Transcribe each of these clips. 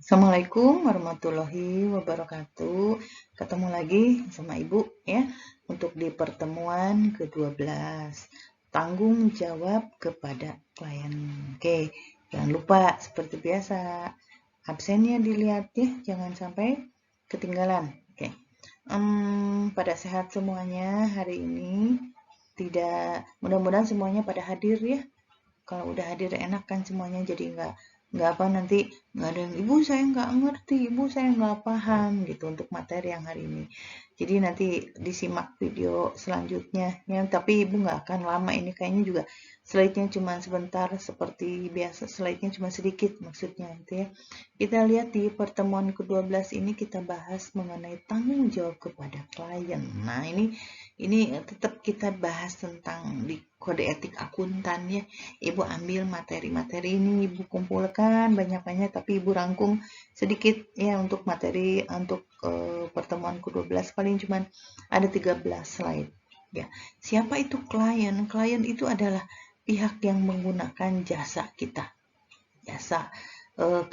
Assalamualaikum warahmatullahi wabarakatuh. Ketemu lagi sama Ibu ya untuk di pertemuan ke-12. Tanggung jawab kepada klien. Oke, jangan lupa seperti biasa absennya dilihat ya, jangan sampai ketinggalan. Oke. Pada sehat semuanya hari ini. Tidak, mudah-mudahan semuanya pada hadir ya. Kalau udah hadir enak kan semuanya, jadi nggak apa nanti nggak ada yang ibu saya nggak ngerti, ibu saya nggak paham gitu untuk materi yang hari ini. Jadi nanti disimak video selanjutnya ya, tapi ibu nggak akan lama ini, kayaknya juga slide-nya cuma sebentar seperti biasa, slide-nya cuma sedikit maksudnya gitu ya. Kita lihat di pertemuan ke-12 ini kita bahas mengenai tanggung jawab kepada klien. Nah, ini tetap kita bahas tentang di kode etik akuntan ya. Ibu ambil materi-materi ini, Ibu kumpulkan banyak-banyak, tapi Ibu rangkum sedikit ya untuk materi untuk pertemuan ke-12 paling cuman ada 13 slide. Ya, siapa itu klien? Klien itu adalah pihak yang menggunakan jasa kita. Jasa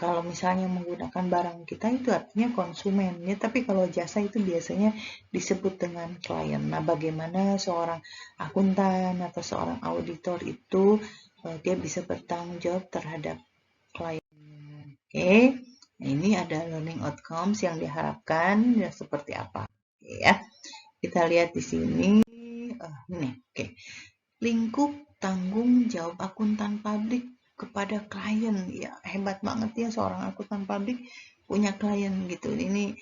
kalau misalnya menggunakan barang kita itu artinya konsumen ya, tapi kalau jasa itu biasanya disebut dengan klien. Nah, bagaimana seorang akuntan atau seorang auditor itu dia bisa bertanggung jawab terhadap klien. Oke, nah, ini ada learning outcomes yang diharapkan ya, seperti apa. Oke, ya, kita lihat di sini. Ini, oke. Lingkup tanggung jawab akuntan publik kepada klien. Ya, hebat banget ya seorang akuntan publik punya klien gitu. Ini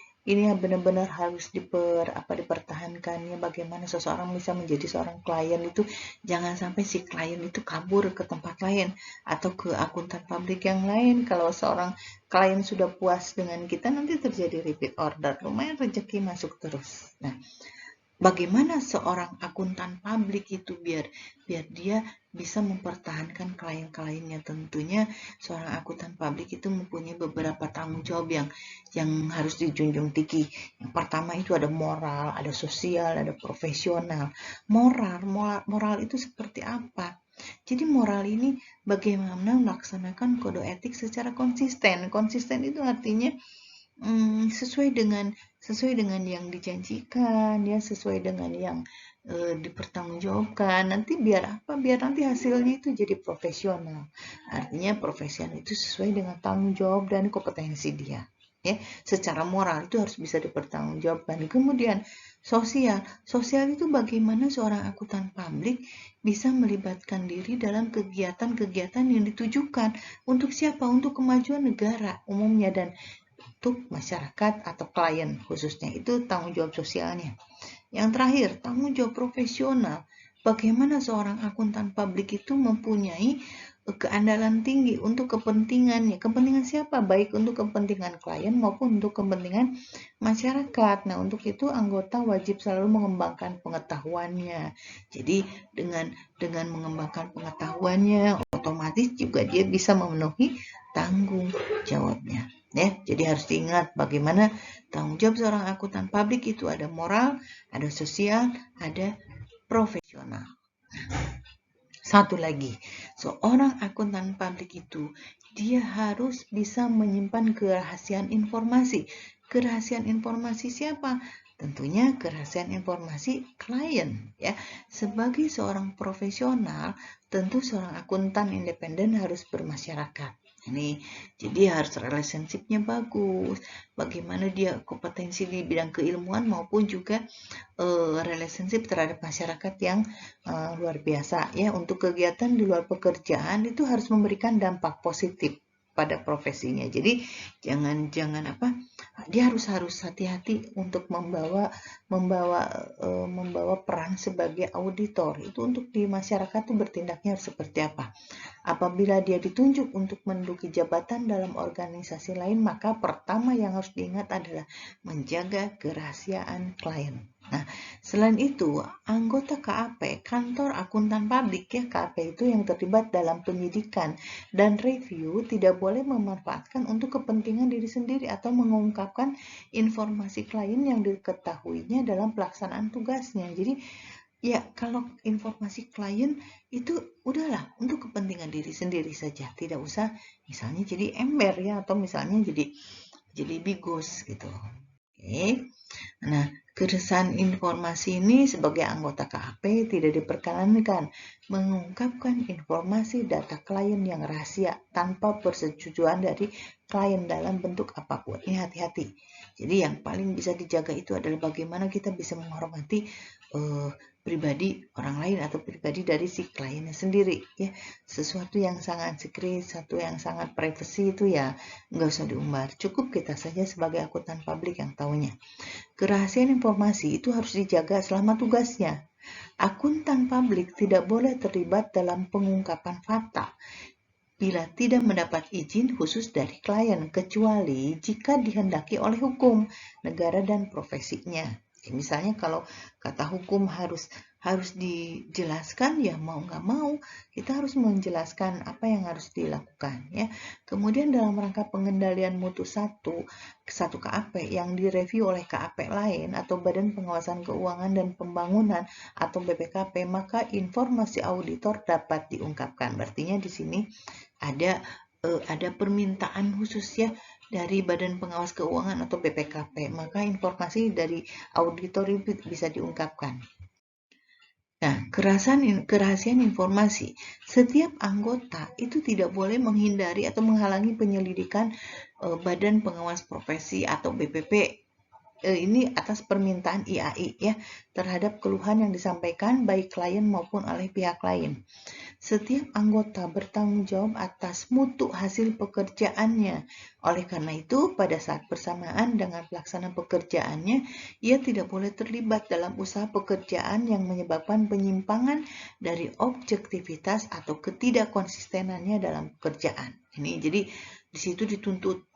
benar-benar harus dipertahankan ya, bagaimana seseorang bisa menjadi seorang klien itu, jangan sampai si klien itu kabur ke tempat lain atau ke akuntan publik yang lain. Kalau seorang klien sudah puas dengan kita, nanti terjadi repeat order, lumayan rezeki masuk terus. Nah, bagaimana seorang akuntan publik itu biar dia bisa mempertahankan klien-kliennya? Tentunya seorang akuntan publik itu mempunyai beberapa tanggung jawab yang harus dijunjung tinggi. Yang pertama itu ada moral, ada sosial, ada profesional. Moral itu seperti apa? Jadi moral ini bagaimana melaksanakan kode etik secara konsisten. Konsisten itu artinya sesuai dengan yang dijanjikan ya, sesuai dengan yang dipertanggungjawabkan. Nanti biar apa? Biar nanti hasilnya itu jadi profesional. Artinya profesional itu sesuai dengan tanggung jawab dan kompetensi dia. Ya, secara moral itu harus bisa dipertanggungjawabkan. Kemudian sosial itu bagaimana seorang akuntan publik bisa melibatkan diri dalam kegiatan-kegiatan yang ditujukan untuk siapa? Untuk kemajuan negara umumnya dan untuk masyarakat atau klien khususnya. Itu tanggung jawab sosialnya. Yang terakhir, tanggung jawab profesional. Bagaimana seorang akuntan publik itu mempunyai keandalan tinggi untuk kepentingannya. Kepentingan siapa? Baik untuk kepentingan klien maupun untuk kepentingan masyarakat. Nah, untuk itu anggota wajib selalu mengembangkan pengetahuannya. Jadi dengan mengembangkan pengetahuannya, otomatis juga dia bisa memenuhi tanggung jawabnya. Ya, jadi harus diingat bagaimana tanggung jawab seorang akuntan publik itu ada moral, ada sosial, ada profesional. Satu lagi, seorang akuntan publik itu dia harus bisa menyimpan kerahasiaan informasi. Kerahasiaan informasi siapa? Tentunya kerahasiaan informasi klien ya. Sebagai seorang profesional, tentu seorang akuntan independen harus bermasyarakat. Ini jadi harus relationship-nya bagus. Bagaimana dia kompetensi di bidang keilmuan maupun juga relationship terhadap masyarakat yang luar biasa ya. Untuk kegiatan di luar pekerjaan itu harus memberikan dampak positif pada profesinya. Jadi jangan apa, dia harus hati-hati untuk membawa peran sebagai auditor. Itu untuk di masyarakat itu bertindaknya seperti apa. Apabila dia ditunjuk untuk menduduki jabatan dalam organisasi lain, maka pertama yang harus diingat adalah menjaga kerahasiaan klien. Nah, selain itu, anggota KAP, kantor akuntan publik ya, KAP itu yang terlibat dalam penyidikan dan review tidak boleh memanfaatkan untuk kepentingan diri sendiri atau mengungkapkan informasi klien yang diketahuinya dalam pelaksanaan tugasnya. Jadi Ya, kalau informasi klien itu udahlah untuk kepentingan diri sendiri saja, tidak usah misalnya jadi ember ya, atau misalnya jadi bigos gitu. Oke. Nah, keresahan informasi ini sebagai anggota KAP tidak diperkenankan mengungkapkan informasi data klien yang rahasia tanpa persetujuan dari klien dalam bentuk apapun. Ini hati-hati. Jadi yang paling bisa dijaga itu adalah bagaimana kita bisa menghormati pribadi orang lain atau pribadi dari si kliennya sendiri ya. Sesuatu yang sangat secret, sesuatu yang sangat privacy itu ya nggak usah diumbar. Cukup kita saja sebagai akuntan publik yang tahunya. Kerahasiaan informasi itu harus dijaga selama tugasnya. Akuntan publik tidak boleh terlibat dalam pengungkapan fakta bila tidak mendapat izin khusus dari klien, kecuali jika dihendaki oleh hukum, negara, dan profesinya. Misalnya kalau kata hukum harus dijelaskan, ya mau nggak mau kita harus menjelaskan apa yang harus dilakukan ya. Kemudian dalam rangka pengendalian mutu satu KAP yang direview oleh KAP lain atau Badan Pengawasan Keuangan dan Pembangunan atau BPKP, maka informasi auditor dapat diungkapkan. Artinya di sini ada permintaan khusus ya dari Badan Pengawas Keuangan atau BPKP, maka informasi dari auditor itu bisa diungkapkan. Nah, kerahasiaan informasi. Setiap anggota itu tidak boleh menghindari atau menghalangi penyelidikan Badan Pengawas Profesi atau BPP ini atas permintaan IAI ya terhadap keluhan yang disampaikan baik klien maupun oleh pihak lain. Setiap anggota bertanggung jawab atas mutu hasil pekerjaannya. Oleh karena itu, pada saat bersamaan dengan pelaksanaan pekerjaannya, ia tidak boleh terlibat dalam usaha pekerjaan yang menyebabkan penyimpangan dari objektivitas atau ketidakkonsistenannya dalam pekerjaan. Ini jadi di situ dituntut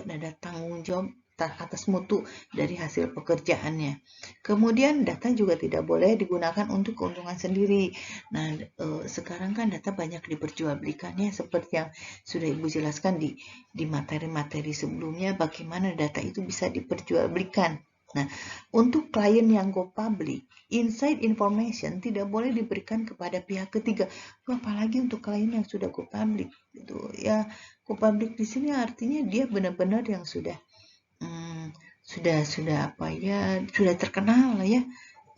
ada tanggung jawab atas mutu dari hasil pekerjaannya. Kemudian data juga tidak boleh digunakan untuk keuntungan sendiri. Nah, sekarang kan data banyak diperjualbelikan ya, seperti yang sudah Ibu jelaskan di materi-materi sebelumnya, bagaimana data itu bisa diperjualbelikan. Nah, untuk klien yang go public, inside information tidak boleh diberikan kepada pihak ketiga. Apalagi untuk klien yang sudah go public, gitu ya. Go public di sini artinya dia benar-benar yang sudah terkenal lah ya.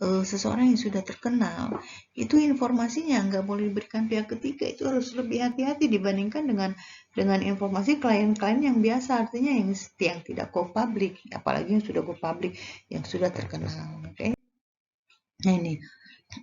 Seseorang yang sudah terkenal itu informasinya nggak boleh diberikan pihak ketiga, itu harus lebih hati-hati dibandingkan dengan informasi klien-klien yang biasa, artinya yang tidak go public, apalagi yang sudah go public yang sudah terkenal. Oke. Nah ini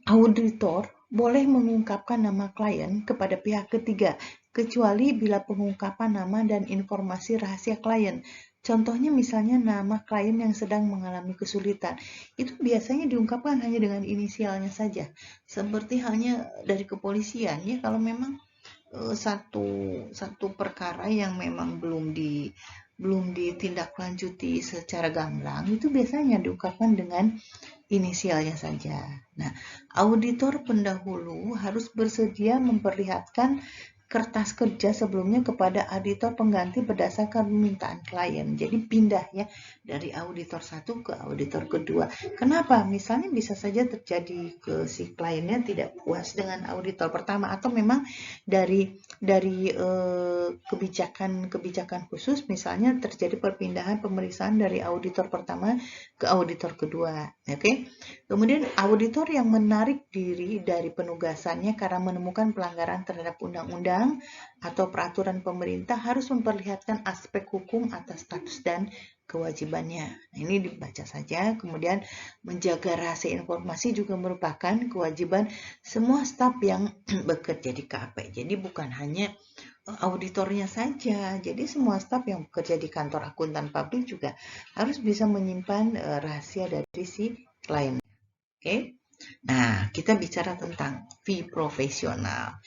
auditor boleh mengungkapkan nama klien kepada pihak ketiga kecuali bila pengungkapan nama dan informasi rahasia klien. Contohnya misalnya nama klien yang sedang mengalami kesulitan, itu biasanya diungkapkan hanya dengan inisialnya saja. Seperti halnya dari kepolisian ya, kalau memang satu perkara yang memang belum ditindaklanjuti secara gamblang, itu biasanya diungkapkan dengan inisialnya saja. Nah, auditor pendahulu harus bersedia memperlihatkan kertas kerja sebelumnya kepada auditor pengganti berdasarkan permintaan klien. Jadi pindah ya dari auditor satu ke auditor kedua. Kenapa? Misalnya bisa saja terjadi ke si kliennya tidak puas dengan auditor pertama, atau memang dari kebijakan khusus, misalnya terjadi perpindahan pemeriksaan dari auditor pertama ke auditor kedua. Oke. Kemudian auditor yang menarik diri dari penugasannya karena menemukan pelanggaran terhadap undang-undang atau peraturan pemerintah harus memperlihatkan aspek hukum atas status dan kewajibannya. Nah, ini dibaca saja. Kemudian menjaga rahasia informasi juga merupakan kewajiban semua staf yang bekerja di KAP. Jadi bukan hanya auditornya saja. Jadi semua staf yang bekerja di kantor akuntan publik juga harus bisa menyimpan rahasia dari si klien. Oke. Nah, kita bicara tentang fee profesional.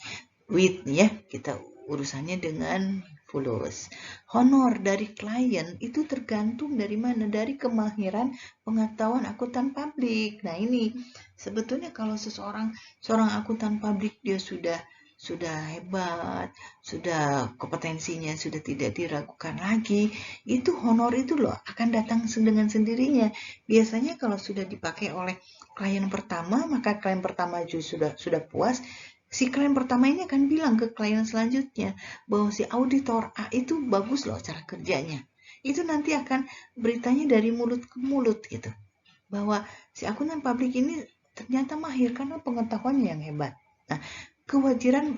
With ya, kita urusannya dengan fulus. Honor dari klien itu tergantung dari mana? Dari kemahiran pengetahuan akuntan publik. Nah, ini sebetulnya kalau seorang akuntan publik dia sudah sudah hebat, sudah kompetensinya sudah tidak diragukan lagi, itu honor itu loh akan datang dengan sendirinya. Biasanya kalau sudah dipakai oleh klien pertama, maka klien pertama sudah puas. Si klien pertama ini akan bilang ke klien selanjutnya bahwa si auditor A itu bagus loh cara kerjanya. Itu nanti akan beritanya dari mulut ke mulut gitu. Bahwa si akuntan publik ini ternyata mahir karena pengetahuannya yang hebat. Nah, kewajaran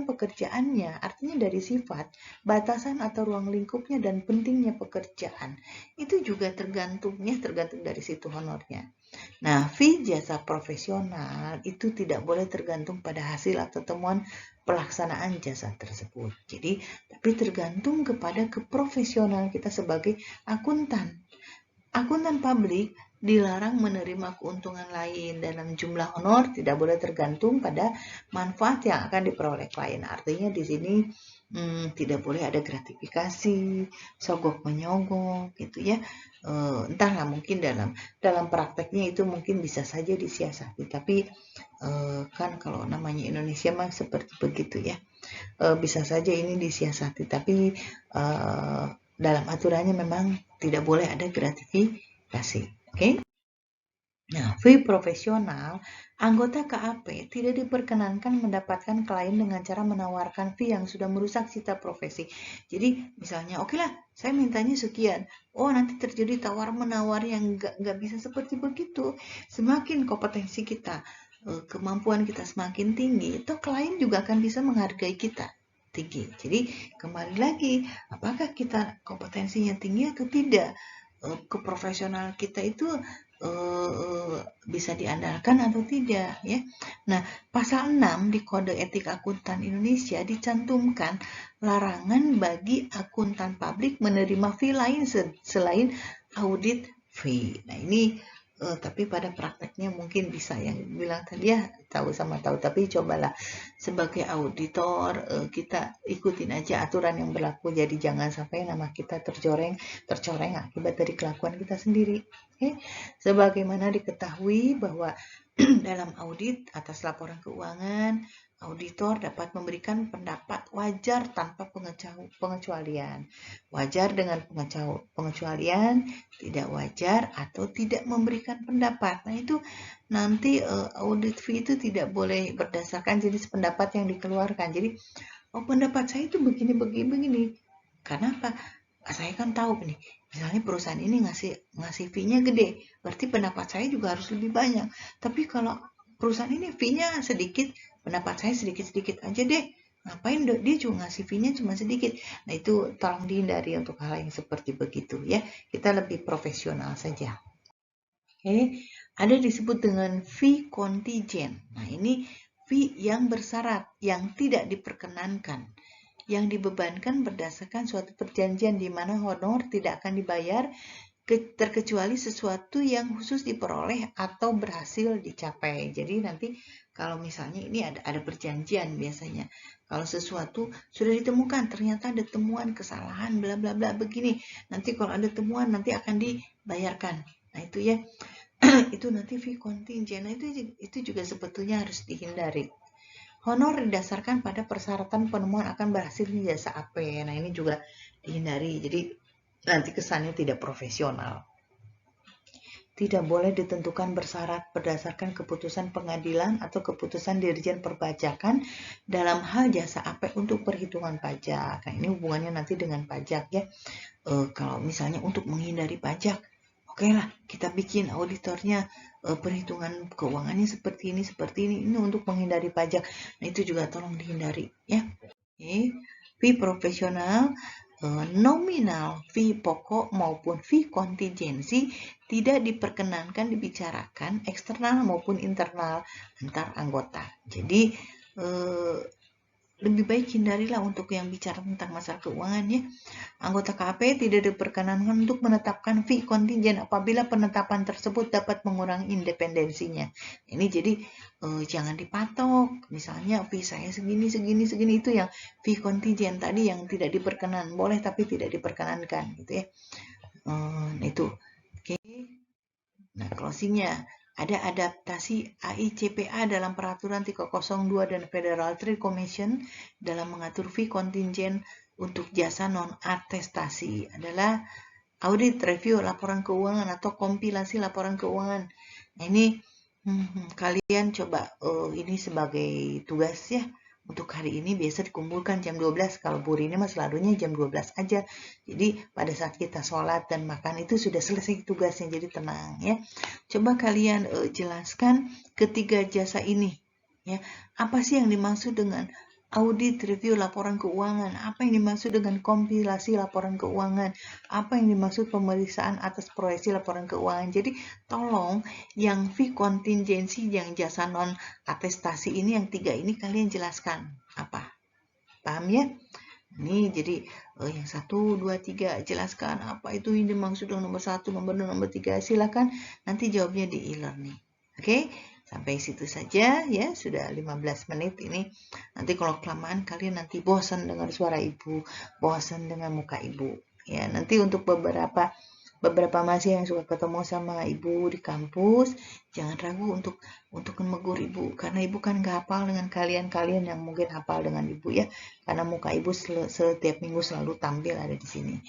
pekerjaannya artinya dari sifat, batasan atau ruang lingkupnya dan pentingnya pekerjaan itu juga tergantung dari situ honornya. Nah, fee jasa profesional itu tidak boleh tergantung pada hasil atau temuan pelaksanaan jasa tersebut. Jadi, tapi tergantung kepada keprofesional kita sebagai akuntan. Akuntan publik dilarang menerima keuntungan lain dalam jumlah honor tidak boleh tergantung pada manfaat yang akan diperoleh klien. Artinya di sini tidak boleh ada gratifikasi, sogok menyogok gitu ya. Entahlah mungkin dalam prakteknya itu mungkin bisa saja disiasati, tapi kan kalau namanya Indonesia mah seperti begitu ya. Bisa saja ini disiasati, tapi dalam aturannya memang tidak boleh ada gratifikasi. Oke? Nah, fee profesional, anggota KAP tidak diperkenankan mendapatkan klien dengan cara menawarkan fee yang sudah merusak cita profesi. Jadi, misalnya, oke lah, saya mintanya sekian. Oh, nanti terjadi tawar-menawar yang nggak bisa seperti begitu. Semakin kompetensi kita, kemampuan kita semakin tinggi, itu klien juga akan bisa menghargai kita tinggi. Jadi, kembali lagi, apakah kita kompetensinya tinggi atau tidak? Keprofesional kita itu bisa diandalkan atau tidak ya. Nah, pasal 6 di Kode Etik Akuntan Indonesia dicantumkan larangan bagi akuntan publik menerima fee lain selain audit fee. Nah, ini tapi pada prakteknya mungkin bisa yang bilang tadi ya tahu sama tahu, tapi cobalah sebagai auditor kita ikutin aja aturan yang berlaku, jadi jangan sampai nama kita tercoreng akibat dari kelakuan kita sendiri. Oke? Sebagaimana diketahui bahwa dalam audit atas laporan keuangan, auditor dapat memberikan pendapat wajar tanpa pengecualian. Wajar dengan pengecualian, tidak wajar atau tidak memberikan pendapat. Nah, itu nanti audit fee itu tidak boleh berdasarkan jenis pendapat yang dikeluarkan. Jadi, oh pendapat saya itu begini. Karena apa? Saya kan tahu nih, misalnya perusahaan ini ngasih fee-nya gede, berarti pendapat saya juga harus lebih banyak. Tapi kalau perusahaan ini fee-nya sedikit, pendapat saya sedikit-sedikit aja deh. Ngapain dia cuma ngasih fee-nya cuma sedikit. Nah, itu tolong dihindari untuk hal yang seperti begitu ya. Kita lebih profesional saja. Oke, ada disebut dengan fee kontijen. Nah, ini fee yang bersyarat, yang tidak diperkenankan, yang dibebankan berdasarkan suatu perjanjian di mana honor tidak akan dibayar terkecuali sesuatu yang khusus diperoleh atau berhasil dicapai. Jadi nanti kalau misalnya ini ada perjanjian biasanya. Kalau sesuatu sudah ditemukan, ternyata ada temuan kesalahan bla bla bla begini. Nanti kalau ada temuan nanti akan dibayarkan. Nah, itu ya. Itu nanti fee kontingent. Nah, itu juga sebetulnya harus dihindari. Honor didasarkan pada persyaratan penemuan akan berhasilnya jasa AP. Nah, ini juga dihindari. Jadi nanti kesannya tidak profesional. Tidak boleh ditentukan bersyarat berdasarkan keputusan pengadilan atau keputusan Dirjen Perpajakan dalam hal jasa AP untuk perhitungan pajak. Nah, ini hubungannya nanti dengan pajak ya. Kalau misalnya untuk menghindari pajak, oke lah kita bikin auditornya perhitungan keuangannya seperti ini untuk menghindari pajak. Nah, itu juga tolong dihindari ya. Oke. Fee profesional, nominal fee pokok maupun fee kontingensi tidak diperkenankan dibicarakan eksternal maupun internal antar anggota. Jadi lebih baik hindarilah untuk yang bicara tentang masalah keuangan ya. Anggota KAP tidak diperkenankan untuk menetapkan fee kontingen apabila penetapan tersebut dapat mengurangi independensinya. Ini jadi jangan dipatok. Misalnya fee saya segini itu yang fee kontingen tadi yang tidak diperkenan. Boleh tapi tidak diperkenankan gitu ya. Itu. Oke. Nah, closingnya. ada adaptasi AICPA dalam Peraturan 302 dan Federal Trade Commission dalam mengatur fee kontingent untuk jasa non-atestasi adalah audit review laporan keuangan atau kompilasi laporan keuangan. Nah, ini kalian coba ini sebagai tugas ya. Untuk hari ini biasa dikumpulkan jam 12. Kalau Bu Rini mah selalunya jam 12 aja. Jadi pada saat kita sholat dan makan itu sudah selesai tugasnya. Jadi tenang ya. Coba kalian jelaskan ketiga jasa ini. Ya, apa sih yang dimaksud dengan audit review laporan keuangan? Apa yang dimaksud dengan kompilasi laporan keuangan? Apa yang dimaksud pemeriksaan atas proyeksi laporan keuangan? Jadi tolong yang fee kontingensi, yang jasa non atestasi ini, yang tiga ini kalian jelaskan apa? Paham ya? Ini jadi yang 1, 2, 3 jelaskan apa itu yang dimaksud dengan nomor 1, nomor 2, nomor 3. Silakan nanti jawabnya di e-learning. Oke? Sampai situ saja ya, sudah 15 menit ini. Nanti kalau kelamaan kalian nanti bosan dengar suara ibu, bosan dengan muka ibu. Ya, nanti untuk beberapa masih yang suka ketemu sama ibu di kampus, jangan ragu untuk menegur ibu, karena ibu kan gak hafal dengan kalian yang mungkin hafal dengan ibu ya, karena muka ibu setiap minggu selalu tampil ada di sini.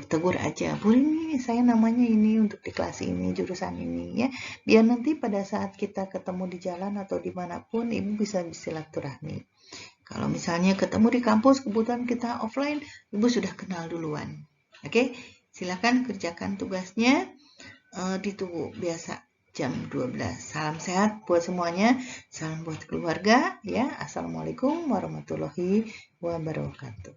Tegur aja, Bu ini saya namanya ini untuk di kelas ini, jurusan ini ya, biar nanti pada saat kita ketemu di jalan atau dimanapun ibu bisa silaturahmi. Kalau misalnya ketemu di kampus kebetulan kita offline, ibu sudah kenal duluan. Oke, silakan kerjakan tugasnya, ditunggu biasa jam 12. Salam sehat buat semuanya, salam buat keluarga ya. Assalamualaikum warahmatullahi wabarakatuh.